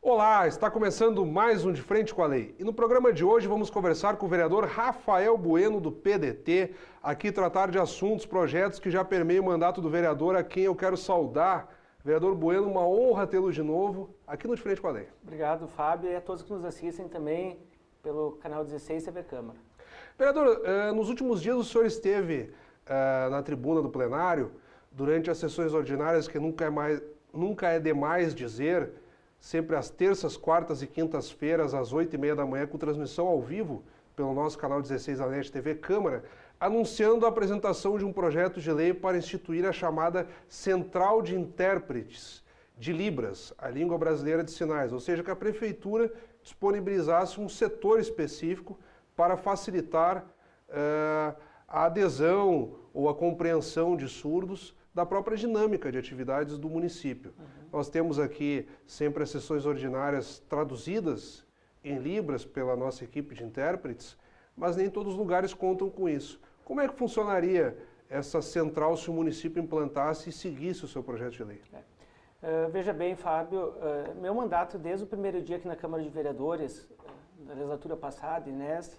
Olá, está começando mais um De Frente com a Lei. E no programa de hoje vamos conversar com o vereador Rafael Bueno, do PDT, aqui tratar de assuntos, projetos que já permeiam o mandato do vereador, a quem eu quero saudar. Vereador Bueno, uma honra tê-lo de novo aqui no De Frente com a Lei. Obrigado, Fábio, e a todos que nos assistem também pelo canal 16 TV Câmara. Vereador, nos últimos dias o senhor esteve na tribuna do plenário durante as sessões ordinárias, que nunca é demais dizer, sempre às terças, quartas e quintas-feiras, às 8h30 da manhã, com transmissão ao vivo pelo nosso canal 16 da NET TV Câmara, anunciando a apresentação de um projeto de lei para instituir a chamada Central de Intérpretes de Libras, a língua brasileira de sinais, ou seja, que a Prefeitura disponibilizasse um setor específico para facilitar a adesão ou a compreensão de surdos da própria dinâmica de atividades do município. Nós temos aqui sempre as sessões ordinárias traduzidas em Libras pela nossa equipe de intérpretes, mas nem todos os lugares contam com isso. Como é que funcionaria essa central se o município implantasse e seguisse o seu projeto de lei? Veja bem, Fábio, meu mandato desde o primeiro dia aqui na Câmara de Vereadores, na legislatura passada e nesta,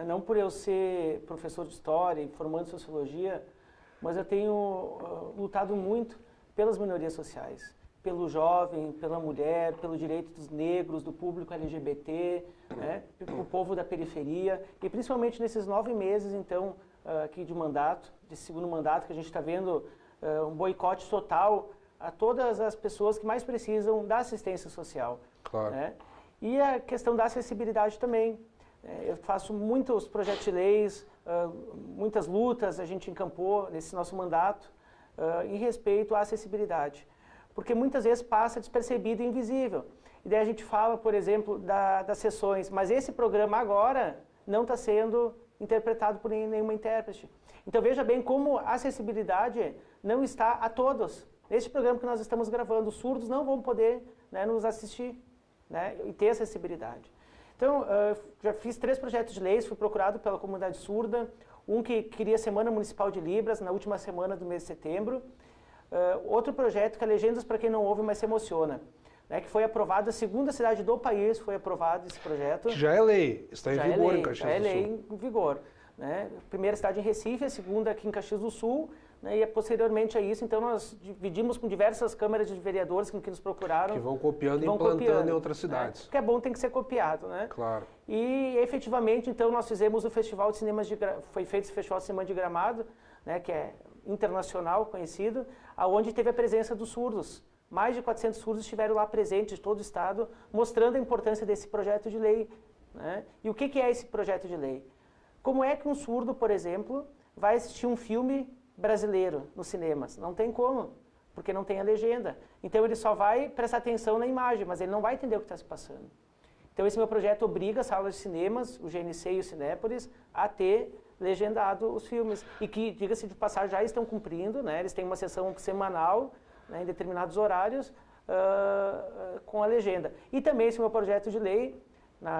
não por eu ser professor de História e formando em Sociologia, mas eu tenho lutado muito pelas minorias sociais, pelo jovem, pela mulher, pelo direito dos negros, do público LGBT, né, o povo da periferia, e principalmente nesses 9 meses, então, aqui de mandato, de segundo mandato, que a gente está vendo um boicote total a todas as pessoas que mais precisam da assistência social. Claro. Né? E a questão da acessibilidade também. Eu faço muitos projetos de leis, muitas lutas a gente encampou nesse nosso mandato em respeito à acessibilidade. Porque muitas vezes passa despercebido e invisível. E daí a gente fala, por exemplo, das sessões, mas esse programa agora não está sendo interpretado por nenhuma intérprete. Então veja bem como a acessibilidade não está a todos. Neste programa que nós estamos gravando, os surdos não vão poder, né, nos assistir, né, e ter acessibilidade. Então, já fiz 3 projetos de leis, fui procurado pela comunidade surda, um que queria Semana Municipal de Libras, na última semana do mês de setembro, outro projeto que é Legendas para quem não ouve, mas se emociona, né, que foi aprovado, a segunda cidade do país foi aprovado esse projeto. Que já é lei, está em vigor em Caxias do Sul. Já é lei em vigor. Né? Primeira cidade em Recife, a segunda aqui em Caxias do Sul, né, e posteriormente a isso, então nós dividimos com diversas câmaras de vereadores que nos procuraram. Que vão copiando e implantando em outras cidades. Né? O que é bom tem que ser copiado, né? Claro. E efetivamente, então, nós fizemos o Festival de Cinemas foi feito esse Festival de Cinema de Gramado, né, que é internacional, conhecido, aonde teve a presença dos surdos. Mais de 400 surdos estiveram lá presentes de todo o estado, mostrando a importância desse projeto de lei. Né? E o que é esse projeto de lei? Como é que um surdo, por exemplo, vai assistir um filme brasileiro nos cinemas? Não tem como, porque não tem a legenda. Então ele só vai prestar atenção na imagem, mas ele não vai entender o que está se passando. Então esse meu projeto obriga as salas de cinemas, o GNC e o Cinépolis, a ter legendado os filmes. E que, diga-se de passagem, já estão cumprindo, né? Eles têm uma sessão semanal, né, em determinados horários, com a legenda. E também esse meu projeto de lei,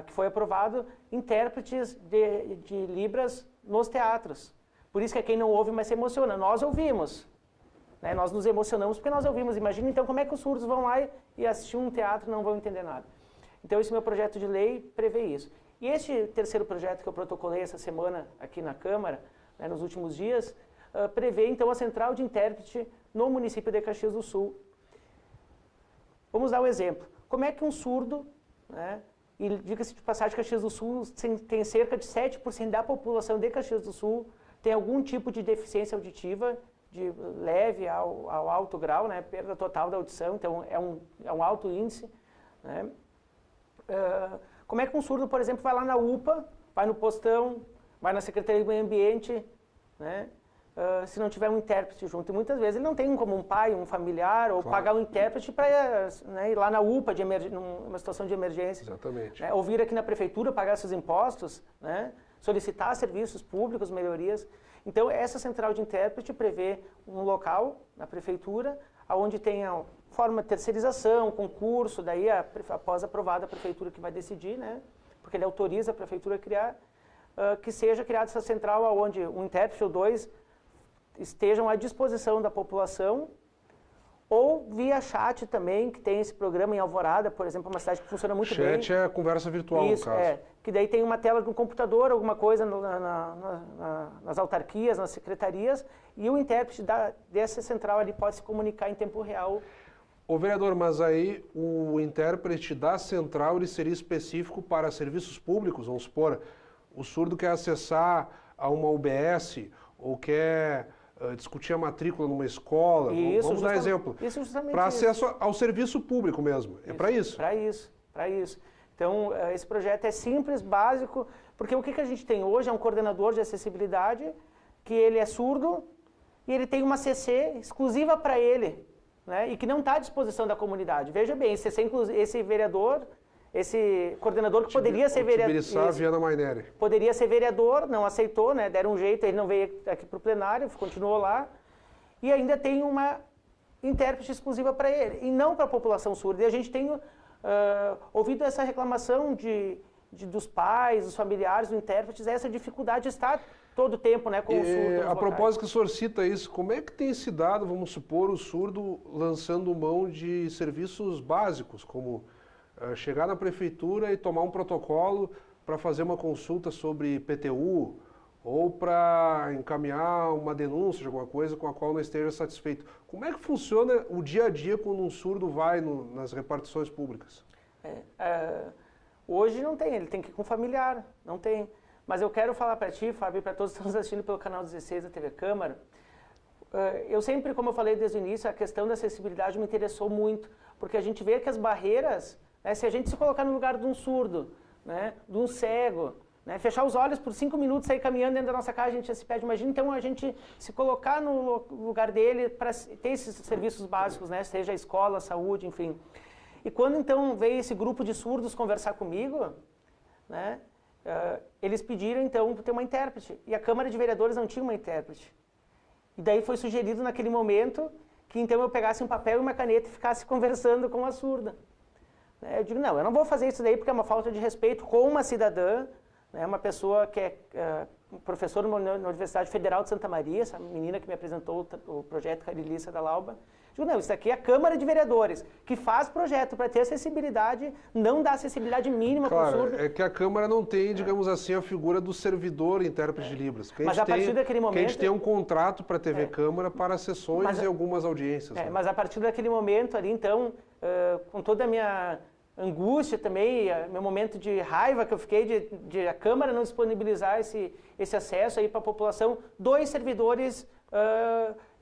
que foi aprovado, intérpretes de Libras nos teatros. Por isso que é quem não ouve, mas se emociona. Nós ouvimos. Né? Nós nos emocionamos porque nós ouvimos. Imagina então como é que os surdos vão lá e assistir um teatro e não vão entender nada. Então esse meu projeto de lei prevê isso. E este terceiro projeto que eu protocolei essa semana aqui na Câmara, né, nos últimos dias, prevê então a central de intérprete no município de Caxias do Sul. Vamos dar um exemplo. Como é que um surdo, né, e diga-se de passagem, Caxias do Sul tem cerca de 7% da população de Caxias do Sul tem algum tipo de deficiência auditiva, de leve ao alto grau, né, perda total da audição, então é um alto índice. Né? Como é que um surdo, por exemplo, vai lá na UPA, vai no postão, vai na Secretaria do Meio Ambiente, né, se não tiver um intérprete junto? E muitas vezes ele não tem como um pai, um familiar, ou pagar um intérprete para, né, ir lá na UPA, numa situação de emergência. Exatamente. Né, ou vir aqui na Prefeitura, pagar seus impostos, né, solicitar serviços públicos, melhorias. Então, essa central de intérprete prevê um local na Prefeitura, onde tenha forma de terceirização, concurso, daí após aprovada a prefeitura que vai decidir, né? Porque ele autoriza a prefeitura a criar, que seja criada essa central onde um intérprete ou dois estejam à disposição da população, ou via chat também, que tem esse programa em Alvorada, por exemplo, uma cidade que funciona muito bem. Chat é conversa virtual, Isso, no caso. que daí tem uma tela do computador, alguma coisa nas autarquias, nas secretarias, e o intérprete dessa central ali pode se comunicar em tempo real. Ô vereador, mas aí o intérprete da central ele seria específico para serviços públicos, vamos supor, o surdo quer acessar a uma UBS ou quer discutir a matrícula numa escola, vamos dar exemplo, para acesso ao serviço público mesmo, é para isso? Para isso. Então, esse projeto é simples, básico, porque o que a gente tem hoje é um coordenador de acessibilidade, que ele é surdo e ele tem uma CC exclusiva para ele, né, e que não está à disposição da comunidade. Veja bem, esse vereador, esse coordenador que poderia ser vereador, poderia ser vereador, não aceitou, né, deram um jeito, ele não veio aqui para o plenário, continuou lá, e ainda tem uma intérprete exclusiva para ele, e não para a população surda. E a gente tem ouvido essa reclamação dos pais, dos familiares, dos intérpretes, essa dificuldade de estar todo o tempo, né, com o surdo. A propósito que o senhor cita isso, como é que tem se dado, vamos supor, o surdo lançando mão de serviços básicos, como chegar na prefeitura e tomar um protocolo para fazer uma consulta sobre PTU ou para encaminhar uma denúncia de alguma coisa com a qual não esteja satisfeito. Como é que funciona o dia a dia quando um surdo vai nas repartições públicas? Hoje não tem, ele tem que ir com familiar, não tem. Mas eu quero falar para ti, Fábio, e para todos que estão nos assistindo pelo canal 16 da TV Câmara, eu sempre, como eu falei desde o início, a questão da acessibilidade me interessou muito, porque a gente vê que as barreiras, né, se a gente se colocar no lugar de um surdo, né, de um cego, né, fechar os olhos por 5 minutos, sair caminhando dentro da nossa casa, a gente já se perde. Imagina, então, a gente se colocar no lugar dele para ter esses serviços básicos, né, seja a escola, a saúde, enfim. E quando, então, veio esse grupo de surdos conversar comigo, né, eles pediram, então, para ter uma intérprete. E a Câmara de Vereadores não tinha uma intérprete. E daí foi sugerido, naquele momento, que, então, eu pegasse um papel e uma caneta e ficasse conversando com a surda. Eu digo, não, eu não vou fazer isso daí porque é uma falta de respeito com uma cidadã, né, uma pessoa que é professora na Universidade Federal de Santa Maria, essa menina que me apresentou o projeto Carilissa da Lauba. Digo, não, isso aqui é a Câmara de Vereadores, que faz projeto para ter acessibilidade, não dá acessibilidade mínima para o surdo. É que a Câmara não tem, digamos assim, a figura do servidor intérprete de Libras. Mas a partir daquele momento... Que a gente tem um contrato para a TV Câmara para sessões e algumas audiências. Né? Mas a partir daquele momento ali, então, com toda a minha angústia também, meu momento de raiva que eu fiquei de a Câmara não disponibilizar esse acesso aí para a população, 2 servidores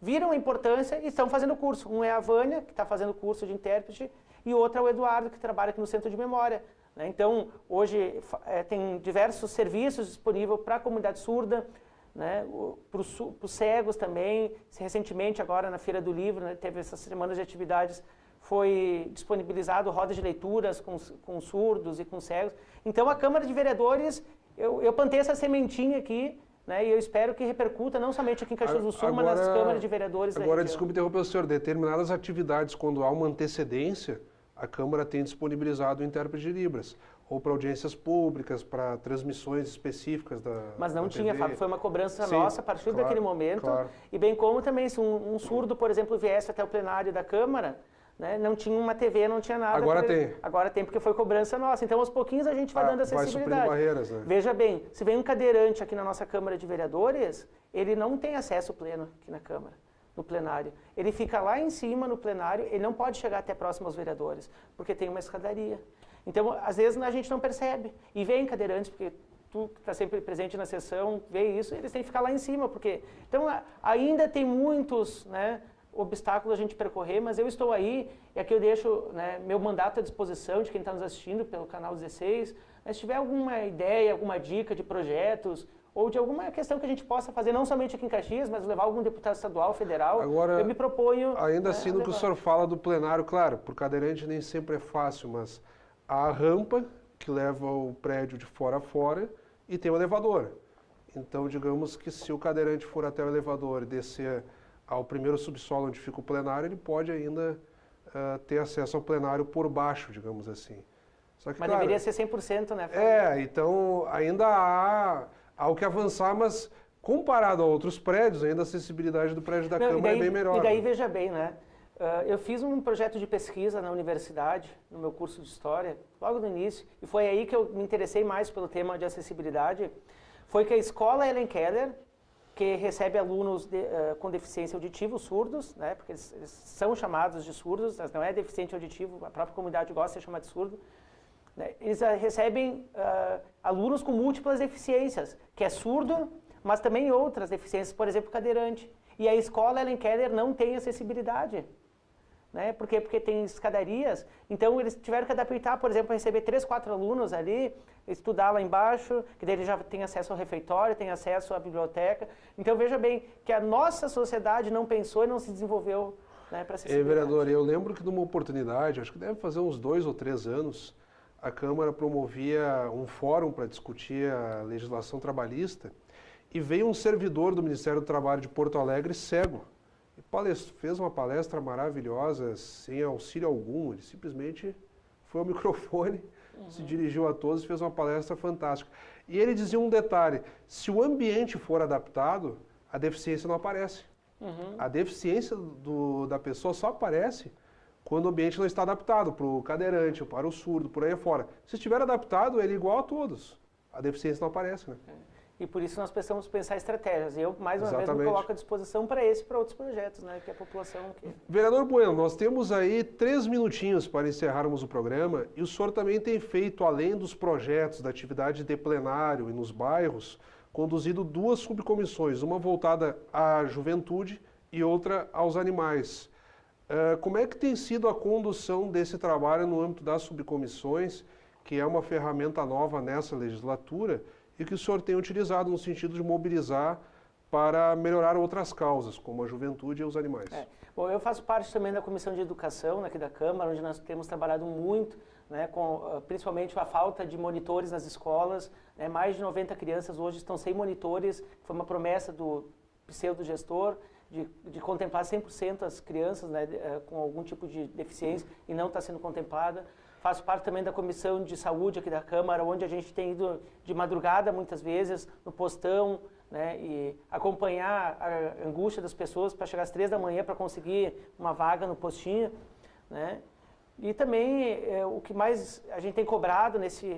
viram a importância e estão fazendo curso. Um é a Vânia, que está fazendo curso de intérprete, e o outro é o Eduardo, que trabalha aqui no Centro de Memória. Né? Então, hoje tem diversos serviços disponíveis para a comunidade surda, né? Para os cegos também. Recentemente, agora na Feira do Livro, né, teve essas semanas de atividades, foi disponibilizado rodas de leituras com surdos e com cegos. Então, a Câmara de Vereadores, eu plantei essa sementinha aqui, né, e eu espero que repercuta não somente aqui em Caxias do Sul, mas nas câmaras de vereadores da região. Agora, desculpe interromper o senhor, determinadas atividades, quando há uma antecedência, a Câmara tem disponibilizado o intérprete de Libras, ou para audiências públicas, para transmissões específicas da Mas não da tinha, TV. Fábio, foi uma cobrança nossa a partir daquele momento, e bem como também, se um surdo, por exemplo, viesse até o plenário da Câmara, né, não tinha uma TV, não tinha nada. Agora tem. Agora tem, porque foi cobrança nossa. Então, aos pouquinhos, a gente vai dando acessibilidade. Vai suprindo barreiras, né? Veja bem, se vem um cadeirante aqui na nossa Câmara de Vereadores, ele não tem acesso pleno aqui na Câmara, no plenário. Ele fica lá em cima no plenário, ele não pode chegar até próximo aos vereadores, porque tem uma escadaria. Então, às vezes, a gente não percebe. E vem cadeirantes, porque tu que está sempre presente na sessão, vê isso, eles têm que ficar lá em cima, porque... Então, ainda tem muitos, né, obstáculos a gente percorrer, mas eu estou aí, e aqui eu deixo, né, meu mandato à disposição de quem está nos assistindo pelo canal 16. Mas se tiver alguma ideia, alguma dica de projetos, ou de alguma questão que a gente possa fazer, não somente aqui em Caxias, mas levar algum deputado estadual, federal, agora, eu me proponho... Ainda assim, no que o senhor fala do plenário, claro, por cadeirante nem sempre é fácil, mas há a rampa que leva o prédio de fora a fora e tem o elevador. Então, digamos que se o cadeirante for até o elevador e descer ao primeiro subsolo onde fica o plenário, ele pode ainda ter acesso ao plenário por baixo, digamos assim. Só que, Mas claro, deveria ser 100%, né, Fábio? então ainda há o que avançar, mas comparado a outros prédios, ainda a acessibilidade do prédio da Câmara é bem melhor. E daí, né? veja bem, né? Eu fiz um projeto de pesquisa na universidade, no meu curso de História, logo no início, e foi aí que eu me interessei mais pelo tema de acessibilidade. Foi que a escola Helen Keller, que recebe alunos com deficiência auditiva, os surdos, né? Porque eles são chamados de surdos, mas não é deficiente auditivo, a própria comunidade gosta de chamar de surdo. Né? Eles recebem alunos com múltiplas deficiências, que é surdo, mas também outras deficiências, por exemplo, cadeirante. E a escola Helen Keller não tem acessibilidade. Né? Por quê? Porque tem escadarias, então eles tiveram que adaptar, por exemplo, para receber 3, 4 alunos ali, estudar lá embaixo, que daí ele já tem acesso ao refeitório, tem acesso à biblioteca. Então veja bem que a nossa sociedade não pensou e não se desenvolveu, né, para acessibilidade. Vereador, eu lembro que numa oportunidade, acho que deve fazer uns 2 ou 3 anos, a Câmara promovia um fórum para discutir a legislação trabalhista e veio um servidor do Ministério do Trabalho de Porto Alegre cego. Fez uma palestra maravilhosa, sem auxílio algum, ele simplesmente foi ao microfone, se dirigiu a todos e fez uma palestra fantástica. E ele dizia um detalhe, se o ambiente for adaptado, a deficiência não aparece. A deficiência da pessoa só aparece quando o ambiente não está adaptado para o cadeirante, para o surdo, por aí afora. Se estiver adaptado, ele é igual a todos. A deficiência não aparece, né? E por isso nós precisamos pensar estratégias. Eu, mais uma Exatamente. vez, me coloco à disposição para esse e para outros projetos, né? Que a população... Vereador Bueno, nós temos aí 3 minutinhos para encerrarmos o programa e o senhor também tem feito, além dos projetos da atividade de plenário e nos bairros, conduzido 2 subcomissões, uma voltada à juventude e outra aos animais. Como é que tem sido a condução desse trabalho no âmbito das subcomissões, que é uma ferramenta nova nessa legislatura, e que o senhor tem utilizado no sentido de mobilizar para melhorar outras causas, como a juventude e os animais? Bom, eu faço parte também da Comissão de Educação aqui da Câmara, onde nós temos trabalhado muito, né, com principalmente a falta de monitores nas escolas. Né, mais de 90 crianças hoje estão sem monitores, foi uma promessa do pseudo-gestor de contemplar 100% as crianças, né, com algum tipo de deficiência e não está sendo contemplada. Faço parte também da Comissão de Saúde aqui da Câmara, onde a gente tem ido de madrugada, muitas vezes, no postão, né, e acompanhar a angústia das pessoas para chegar às 3 da manhã para conseguir uma vaga no postinho. Né. E também o que mais a gente tem cobrado nesses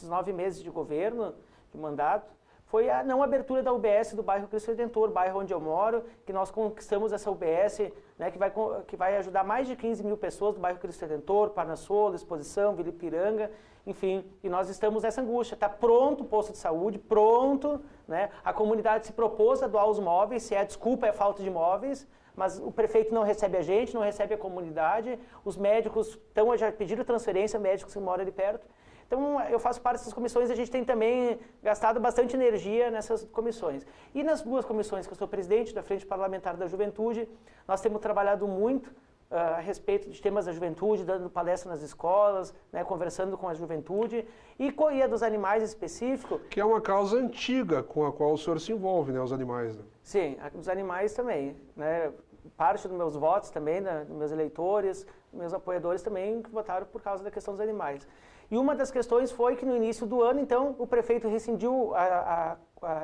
9 meses de governo, de mandato, foi a não abertura da UBS do bairro Cristo Redentor, bairro onde eu moro, que nós conquistamos essa UBS, né, que vai ajudar mais de 15 mil pessoas do bairro Cristo Redentor, Parnasola, Exposição, Vila Ipiranga, enfim, e nós estamos nessa angústia. Está pronto o posto de saúde, pronto, né, a comunidade se propôs a doar os móveis, se a desculpa é a falta de móveis, mas o prefeito não recebe a gente, não recebe a comunidade, os médicos já pediram transferência, médicos que moram ali perto. Então, eu faço parte dessas comissões e a gente tem também gastado bastante energia nessas comissões. E nas 2 comissões que eu sou presidente, da Frente Parlamentar da Juventude, nós temos trabalhado muito a respeito de temas da juventude, dando palestra nas escolas, né, conversando com a juventude, e com a dos animais específico. Que é uma causa antiga com a qual o senhor se envolve, né, os animais. Né? Sim, os animais também. Né, parte dos meus votos também, né, dos meus eleitores, dos meus apoiadores também, que votaram por causa da questão dos animais. E uma das questões foi que no início do ano, então, o prefeito rescindiu a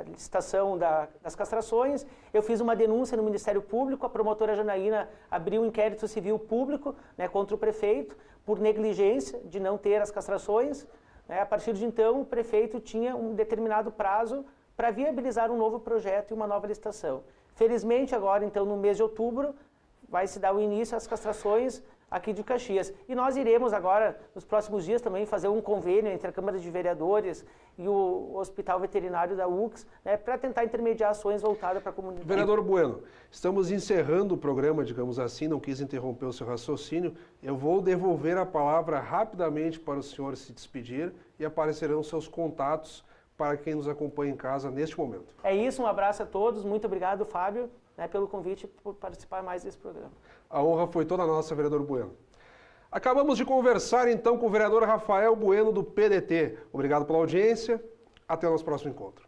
licitação das castrações. Eu fiz uma denúncia no Ministério Público, a promotora Janaína abriu um inquérito civil público, né, contra o prefeito por negligência de não ter as castrações. Né. A partir de então, o prefeito tinha um determinado prazo para viabilizar um novo projeto e uma nova licitação. Felizmente, agora, então, no mês de outubro, vai se dar o início às castrações aqui de Caxias. E nós iremos agora, nos próximos dias, também fazer um convênio entre a Câmara de Vereadores e o Hospital Veterinário da UX, né, para tentar intermediar ações voltadas para a comunidade. Vereador Bueno, estamos encerrando o programa, digamos assim, não quis interromper o seu raciocínio. Eu vou devolver a palavra rapidamente para o senhor se despedir e aparecerão seus contatos para quem nos acompanha em casa neste momento. É isso, um abraço a todos, muito obrigado, Fábio, né, pelo convite por participar mais desse programa. A honra foi toda nossa, vereador Bueno. Acabamos de conversar então com o vereador Rafael Bueno do PDT. Obrigado pela audiência, até o nosso próximo encontro.